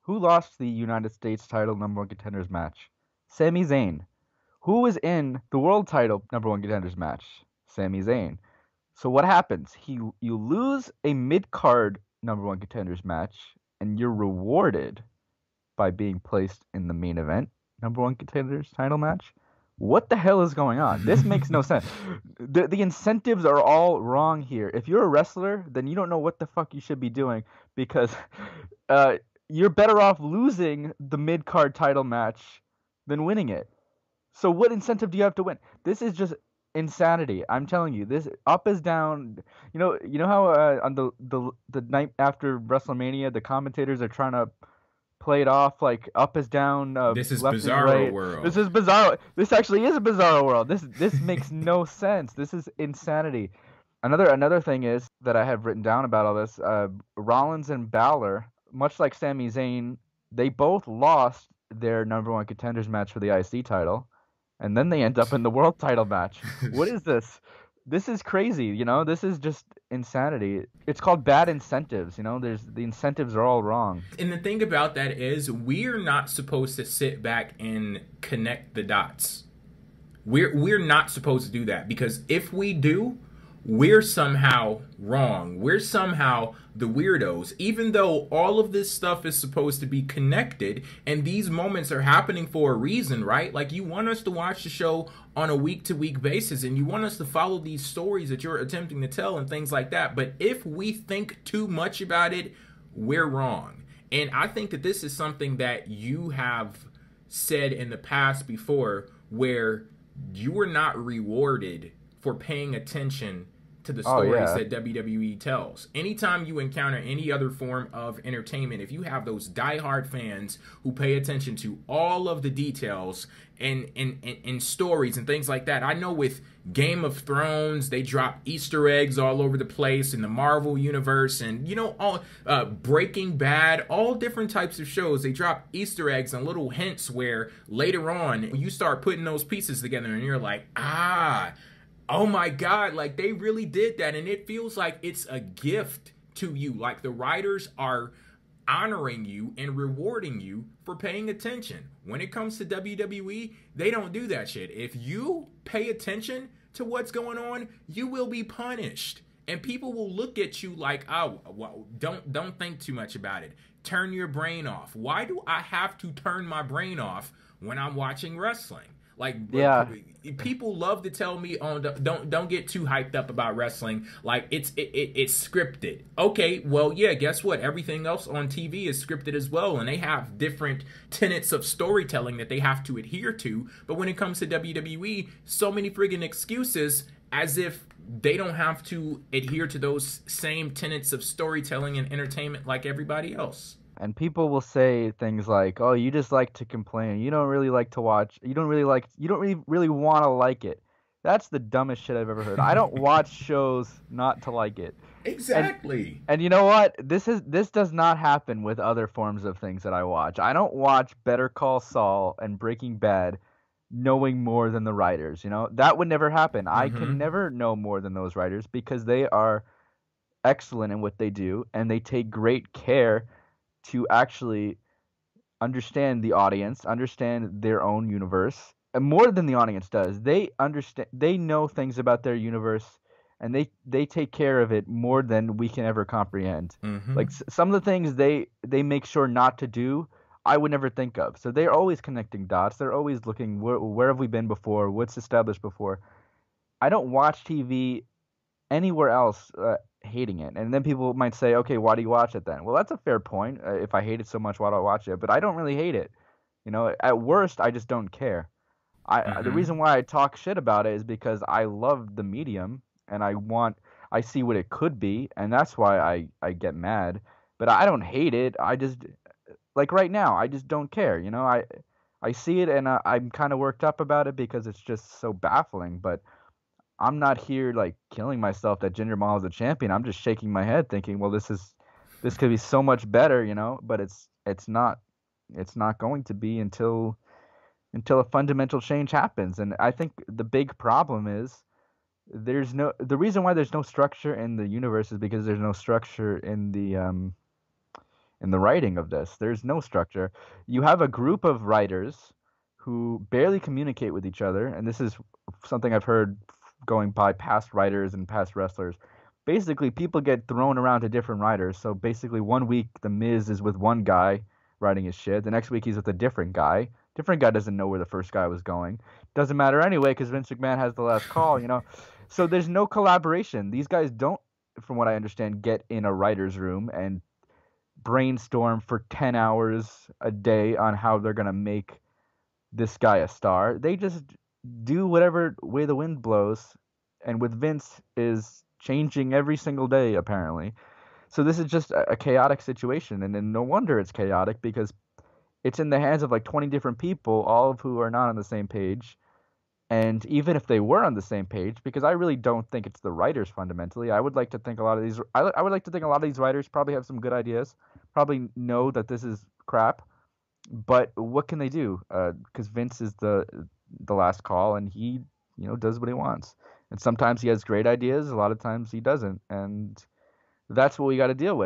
Who lost the United States title number one contenders match? Sami Zayn. Who was in the world title number one contenders match? Sami Zayn. So what happens? You lose a mid card number one contenders match, and you're rewarded by being placed in the main event number one contenders title match. What the hell is going on? This makes no sense. The incentives are all wrong here. If you're a wrestler, then you don't know what the fuck you should be doing because you're better off losing the mid card title match than winning it. So what incentive do you have to win? This is just insanity. I'm telling you, this up is down. You know how on the night after WrestleMania, the commentators are trying to play it off like up is down, This is left is Bizarro right. World. This is bizarro. This actually is a bizarro world. This makes no sense. This is insanity. Another thing is that I have written down about all this. Rollins and Balor, much like Sami Zayn, they both lost their number one contenders match for the IC title, and then they end up in the world title match. What is this? This is crazy. This is just insanity. It's called bad incentives. The incentives are all wrong. And the thing about that is we're not supposed to sit back and connect the dots. We're not supposed to do that, because if we do, we're somehow wrong. We're somehow the weirdos, even though all of this stuff is supposed to be connected, and these moments are happening for a reason, right? Like, you want us to watch the show on a week-to-week basis, and you want us to follow these stories that you're attempting to tell and things like that. But if we think too much about it, we're wrong. And I think that this is something that you have said in the past before, where you were not rewarded for paying attention to the stories that WWE tells. Anytime you encounter any other form of entertainment, if you have those diehard fans who pay attention to all of the details and stories and things like that. I know with Game of Thrones, they drop Easter eggs all over the place in the Marvel universe, and all Breaking Bad, all different types of shows, they drop Easter eggs and little hints where later on you start putting those pieces together and you're like, oh my God, like they really did that. And it feels like it's a gift to you. Like the writers are honoring you and rewarding you for paying attention. When it comes to WWE, they don't do that shit. If you pay attention to what's going on, you will be punished. And people will look at you like, oh, well, don't think too much about it. Turn your brain off. Why do I have to turn my brain off when I'm watching wrestling? Like, people love to tell me, "Oh, don't get too hyped up about wrestling. Like it's scripted." Okay, well, yeah. Guess what? Everything else on TV is scripted as well, and they have different tenets of storytelling that they have to adhere to. But when it comes to WWE, so many friggin' excuses, as if they don't have to adhere to those same tenets of storytelling and entertainment like everybody else. And people will say things like, "Oh, you just like to complain. You don't really like to watch. You don't really want to like it." That's the dumbest shit I've ever heard. I don't watch shows not to like it. Exactly. And you know what? This does not happen with other forms of things that I watch. I don't watch Better Call Saul and Breaking Bad knowing more than the writers, That would never happen. I can never know more than those writers because they are excellent in what they do, and they take great care to actually understand the audience, understand their own universe, and more than the audience does. They know things about their universe, and they take care of it more than we can ever comprehend. Like some of the things they make sure not to do, I would never think of. So they're always connecting dots. They're always looking, where have we been before? What's established before? I don't watch TV anywhere else hating it. And then people might say, okay, why do you watch it then? Well, that's a fair point. If I hate it so much, why do I watch it? But I don't really hate it. At worst, I just don't care. The reason why I talk shit about it is because I love the medium and I see what it could be, and that's why I get mad. But I don't hate it. I just, like right now, I just don't care. I see it and I'm kind of worked up about it because it's just so baffling. But I'm not here like killing myself that Jinder Mahal is a champion. I'm just shaking my head thinking, well, this could be so much better, but it's not going to be until a fundamental change happens. And I think the big problem is the reason why there's no structure in the universe is because there's no structure in in the writing of this. There's no structure. You have a group of writers who barely communicate with each other, and this is something I've heard going by past writers and past wrestlers. Basically, people get thrown around to different writers. So basically, one week the Miz is with one guy writing his shit. The next week he's with a different guy. Different guy doesn't know where the first guy was going. Doesn't matter anyway because Vince McMahon has the last call, you know. So there's no collaboration. These guys don't, from what I understand, get in a writer's room and brainstorm for 10 hours a day on how they're going to make this guy a star. They just do whatever way the wind blows. And with Vince is changing every single day, apparently. So this is just a chaotic situation. And then no wonder it's chaotic because it's in the hands of like 20 different people, all of who are not on the same page. And even if they were on the same page, because I really don't think it's the writers fundamentally, I would like to think a lot of these. I would like to think a lot of these writers probably have some good ideas, probably know that this is crap, but what can they do? Because Vince is the last call, and he does what he wants. And sometimes he has great ideas, a lot of times he doesn't, and that's what we got to deal with.